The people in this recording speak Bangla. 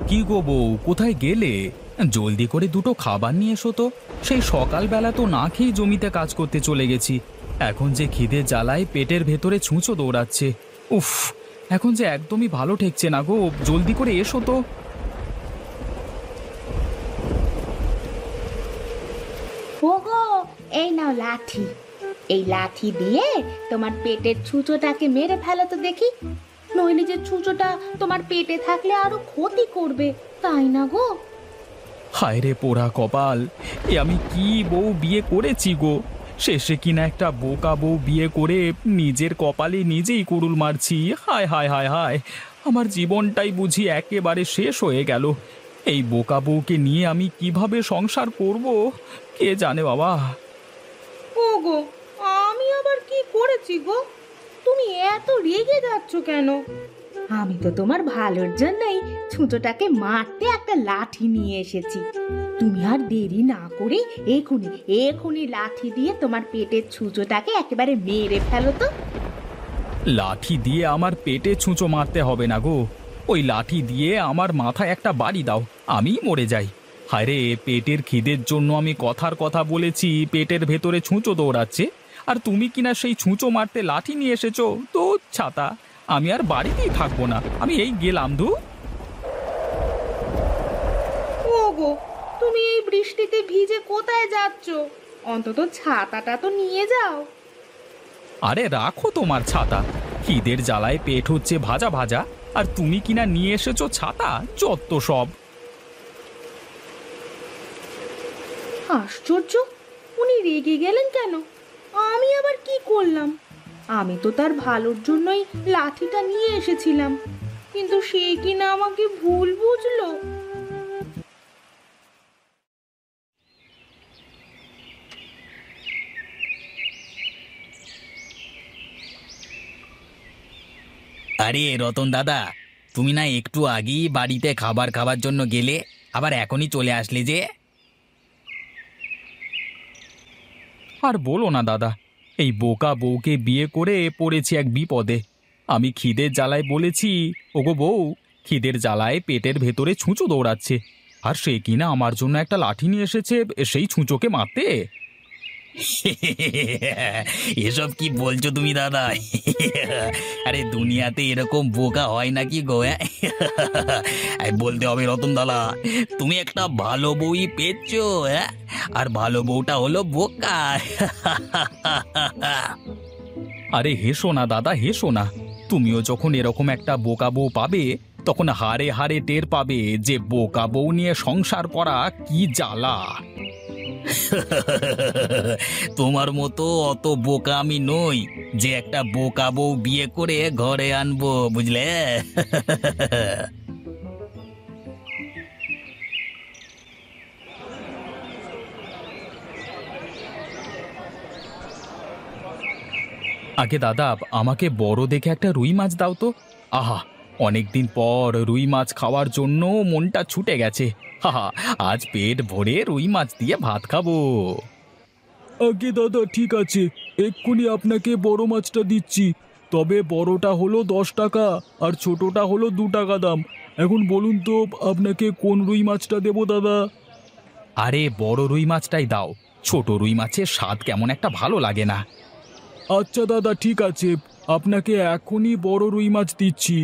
কি গো বউ, কোথায় গেলে? জলদি করে দুটো খাবার নিয়ে এসো তো। সেই সকালবেলা তো না খেয়ে জমিতে কাজ করতে চলে গেছি। এখন যে খিদে জ্বালায় পেটের ভেতরে ছুঁচো দৌড়াচ্ছে। উফ, এখন যে একদমই ভালো ঠেকছে না গো, জলদি করে এসো তো। ওগো, এই নাও লাঠি। এই লাঠি দিয়ে তোমার পেটের ছুঁচোটাকে মেরে ফেলো তো দেখি। নইলে যে ছুঁচোটা তোমার পেটে থাকলে আরো ক্ষতি করবে, তাই না গো? হায় রে পোড়া কপাল, এ আমি কি বউ বিয়ে করেছি গো! শেষে কিনা একটা বোকা বউ বিয়ে করে নিজের কপালে নিজেই কুড়ুল মারছি। হায় হায় হায় হায়, আমার জীবনটাই বুঝি একেবারে শেষ হয়ে গেল। এই বোকা বউকে নিয়ে আমি কিভাবে সংসার করব, কে জানে বাবা। ওগো, আমি আবার কি করেছি গো? তুমি এত রেগে যাচ্ছ কেন? আমি তো তোমার ভালোর জন্যই ছুঁচোটাকে মারতে একটা লাঠি নিয়ে এসেছি। তুমি আর দেরি না করে এখুনি এখুনি লাঠি দিয়ে তোমার পেটের ছুঁচোটাকে একেবারে মেরে ফেলো তো। লাঠি দিয়ে আমার পেটে ছুঁচো মারতে হবে না গো, ওই লাঠি দিয়ে আমার মাথায় একটা বাড়ি দাও, আমি মরে যাই। হায় রে, পেটের খিদের জন্য আমি কথার কথা বলেছি, পেটের ভেতরে ছুঁচো দৌড়াচ্ছে, আর তুমি কিনা সেই ছুঁচো মারতে লাঠি নিয়ে এসেছো তো। ছাতা, আমি আর বাড়িতেই থাকবো না, আমি এই গেলাম ধু। ওগো, তুমি এই বৃষ্টিতে ভিজে কোথায় যাচ্ছ? অন্তত ছাতাটা তো নিয়ে যাও। আরে রাখো তোমার ছাতা, খিদের জ্বালায় পেট হচ্ছে ভাজা ভাজা, আর তুমি কিনা নিয়ে এসেছো ছাতা, যত সব। আশ্চর্য, উনি রেগে গেলেন কেন? আমি আবার কি করলাম? আমি তো তার ভালোর জন্যই লাঠিটা নিয়ে এসেছিলাম, কিন্তু সে কিনা আমাকে ভুল বুঝলো। আরে রতন দাদা, তুমি না একটু আগেই বাড়িতে খাবার খাবার জন্য গেলে, আবার এখনই চলে আসলে যে? আর বলো না দাদা, এই বোকা বউকে বিয়ে করে পড়েছি এক বিপদে। আমি খিদের জ্বালায় বলেছি, ওগো বউ, খিদের জ্বালায় পেটের ভেতরে ছুঁচো দৌড়াচ্ছে, আর সে কিনা আমার জন্য একটা লাঠি নিয়ে এসেছে সেই ছুঁচোকে মারতে। এসব কি বলছো তুমি দাদা? আরে দুনিয়াতে এরকম বোকা হয় নাকি গো? বলতে হবে রতন দাদা, তুমি একটা ভালো বউই পেয়েছো, হ্যাঁ? আর ভালো বউটা হলো বোকা। আরে হেসো না দাদা, হেসো না। তুমিও যখন এরকম একটা বোকা বউ পাবে, তখন হারে হারে টের পাবে যে বোকা বউ নিয়ে সংসার করা কি জ্বালা। তোমার মতো অত বোকা আমি নই যে একটা বোকা বউ বিয়ে করে ঘরে আনবো, বুঝলে? আগে দাদা, আমাকে বড় দেখে একটা রুই মাছ দাও তো। আহা, অনেকদিন পর রুই মাছ খাওয়ার জন্য মনটা ছুটে গেছে। হাহা, আজ পেট ভরে রুই মাছ দিয়ে ভাত খাবো। আগে দাদা, ঠিক আছে, এক্ষুনি আপনাকে বড় মাছটা দিচ্ছি। তবে বড়টা হলো 10 টাকা আর ছোটটা হলো 2 টাকা দাম। এখন বলুন তো আপনাকে কোন রুই মাছটা দেবো দাদা? আরে বড় রুই মাছটাই দাও, ছোট রুই মাছের স্বাদ কেমন একটা ভালো লাগে না। আচ্ছা দাদা, ঠিক আছে, আপনাকে এখনই বড় রুই মাছ দিচ্ছি।